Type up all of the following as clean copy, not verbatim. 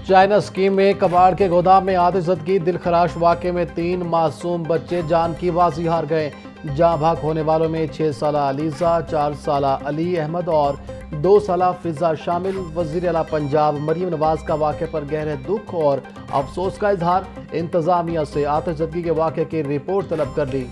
China scheme میں کباڑ کے گودام میں آتش زدگی دل خراش واقعے میں 3 معصوم بچے جان کی بازی ہار گئے۔ جاں بحق ہونے والوں میں 6 سالہ علیزہ، 4 سالہ علی احمد اور 2 سالہ فضا شامل۔ وزیر اعلیٰ پنجاب مریم نواز کا واقعے پر گہرے دکھ اور افسوس کا اظہار۔ انتظامیہ سے آتش زدگی کے واقعے کی رپورٹ طلب کر لی۔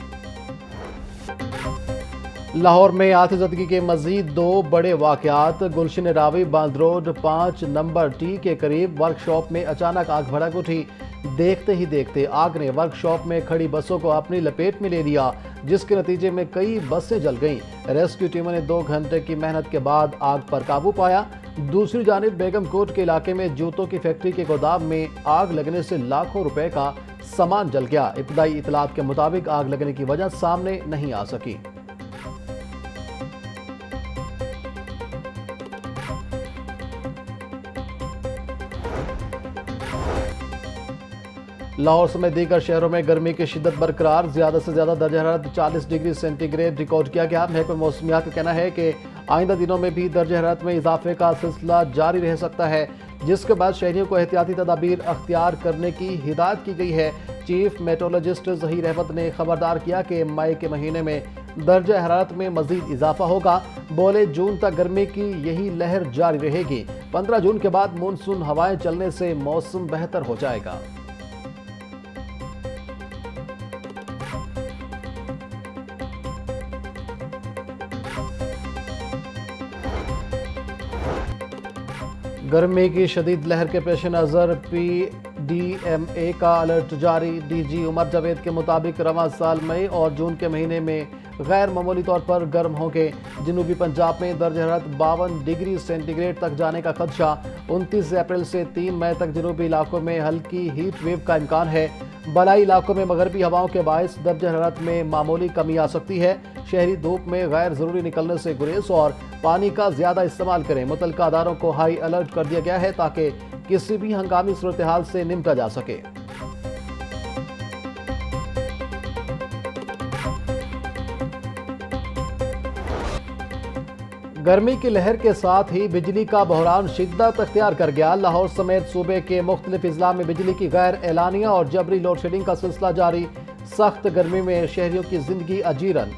لاہور میں آتش زدگی کے مزید 2 بڑے واقعات۔ گلشن راوی باندھ روڈ 5 نمبر ٹی کے قریب ورک شاپ میں اچانک آگ بھڑک اٹھی۔ دیکھتے ہی دیکھتے آگ نے ورک شاپ میں کھڑی بسوں کو اپنی لپیٹ میں لے لیا، جس کے نتیجے میں کئی بسیں جل گئیں۔ ریسکیو ٹیموں نے 2 گھنٹے کی محنت کے بعد آگ پر قابو پایا۔ دوسری جانب بیگم کوٹ کے علاقے میں جوتوں کی فیکٹری کے گودام میں آگ لگنے سے لاکھوں روپے کا سامان جل گیا۔ ابتدائی اطلاعات کے مطابق آگ لگنے کی وجہ سامنے نہیں آ سکی۔ لاہور سمیت دیگر شہروں میں گرمی کی شدت برقرار۔ زیادہ سے زیادہ درجہ حرارت 40 ڈگری سینٹی گریڈ ریکارڈ کیا گیا۔ محکمہ موسمیات کا کہنا ہے کہ آئندہ دنوں میں بھی درجہ حرارت میں اضافے کا سلسلہ جاری رہ سکتا ہے، جس کے بعد شہریوں کو احتیاطی تدابیر اختیار کرنے کی ہدایت کی گئی ہے۔ چیف میٹرولوجسٹ ظہیر احمد نے خبردار کیا کہ مئی کے مہینے میں درجہ حرارت میں مزید اضافہ ہوگا۔ بولے جون تک گرمی کی یہی لہر جاری رہے گی۔ 15 جون کے بعد مونسون ہوائیں چلنے سے موسم بہتر ہو جائے گا۔ گرمی کی شدید لہر کے پیش نظر پی ڈی ایم اے کا الرٹ جاری۔ ڈی جی عمر جاوید کے مطابق رواں سال مئی اور جون کے مہینے میں غیر معمولی طور پر گرم ہوں گے۔ جنوبی پنجاب میں درجہ حرارت 52 ڈگری سینٹی گریڈ تک جانے کا خدشہ۔ 29 اپریل سے 3 مئی تک جنوبی علاقوں میں ہلکی ہیٹ ویو کا امکان ہے۔ بالائی علاقوں میں مغربی ہواؤں کے باعث درجہ حرارت میں معمولی کمی آ سکتی ہے۔ شہری دھوپ میں غیر ضروری نکلنے سے گریز اور پانی کا زیادہ استعمال کریں۔ متعلقہ اداروں کو ہائی الرٹ کر دیا گیا ہے تاکہ کسی بھی ہنگامی صورتحال سے نمٹا جا سکے۔ گرمی کی لہر کے ساتھ ہی بجلی کا بحران شدت اختیار کر گیا۔ لاہور سمیت صوبے کے مختلف اضلاع میں بجلی کی غیر اعلانیہ اور جبری لوڈ شیڈنگ کا سلسلہ جاری۔ سخت گرمی میں شہریوں کی زندگی اجیرن۔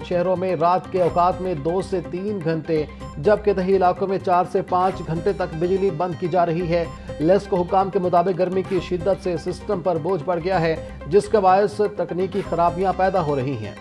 شہروں میں رات کے اوقات میں 2 سے 3 گھنٹے جبکہ دیہی علاقوں میں 4 سے 5 گھنٹے تک بجلی بند کی جا رہی ہے۔ لیسکو حکام کے مطابق گرمی کی شدت سے سسٹم پر بوجھ بڑھ گیا ہے، جس کے باعث تکنیکی خرابیاں پیدا ہو رہی ہیں۔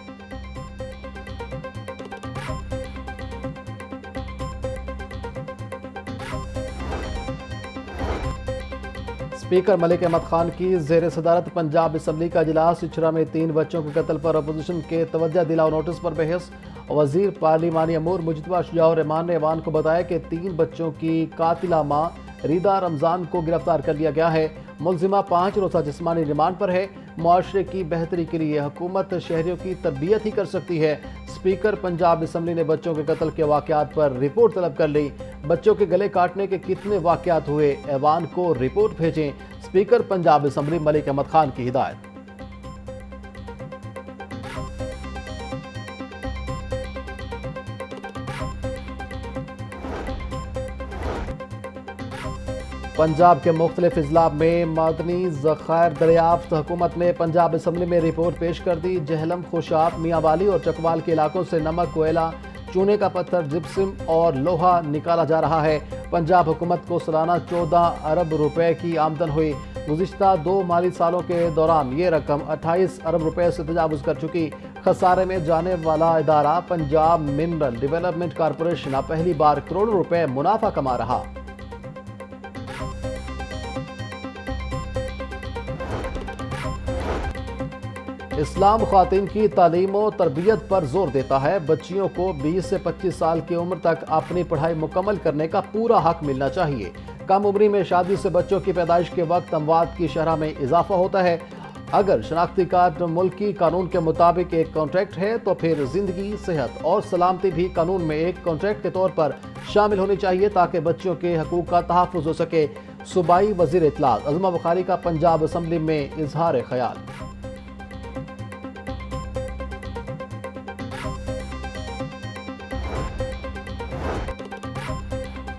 اسپیکر ملک احمد خان کی زیر صدارت پنجاب اسمبلی کا اجلاس۔ اچھرا میں 3 بچوں کے قتل پر اپوزیشن کے توجہ دلاؤ نوٹس پر بحث۔ وزیر پارلیمانی امور مجتبیٰ شجاع الرحمان نے ایوان کو بتایا کہ 3 بچوں کی قاتلہ ماں ریدا رمضان کو گرفتار کر لیا گیا ہے۔ ملزمہ 5 روزہ جسمانی ریمانڈ پر ہے۔ معاشرے کی بہتری کے لیے حکومت شہریوں کی تربیت ہی کر سکتی ہے۔ اسپیکر پنجاب اسمبلی نے بچوں کے قتل کے واقعات پر رپورٹ طلب کر لی۔ بچوں کے گلے کاٹنے کے کتنے واقعات ہوئے، ایوان کو رپورٹ بھیجیں۔ اسپیکر پنجاب اسمبلی ملک احمد خان کی ہدایت۔ پنجاب کے مختلف اضلاع میں معدنی ذخائر دریافت۔ حکومت نے پنجاب اسمبلی میں رپورٹ پیش کر دی۔ جہلم، خوشاب، میاں والی اور چکوال کے علاقوں سے نمک، کوئلہ، چونے کا پتھر، جپسم اور لوہا نکالا جا رہا ہے۔ پنجاب حکومت کو سالانہ 14 ارب روپے کی آمدن ہوئی۔ گزشتہ 2 مالی سالوں کے دوران یہ رقم 28 ارب روپے سے تجاوز کر چکی۔ خسارے میں جانے والا ادارہ پنجاب منرل ڈیولپمنٹ کارپوریشن اب پہلی بار کروڑوں روپے منافع کما رہا۔ اسلام خواتین کی تعلیم و تربیت پر زور دیتا ہے۔ بچیوں کو 20 سے 25 سال کی عمر تک اپنی پڑھائی مکمل کرنے کا پورا حق ملنا چاہیے۔ کم عمری میں شادی سے بچوں کی پیدائش کے وقت اموات کی شرح میں اضافہ ہوتا ہے۔ اگر شناختی کارڈ ملکی قانون کے مطابق ایک کانٹریکٹ ہے تو پھر زندگی، صحت اور سلامتی بھی قانون میں ایک کانٹریکٹ کے طور پر شامل ہونی چاہیے تاکہ بچوں کے حقوق کا تحفظ ہو سکے۔ صوبائی وزیر اطلاعات عظمہ بخاری کا پنجاب اسمبلی میں اظہار خیال۔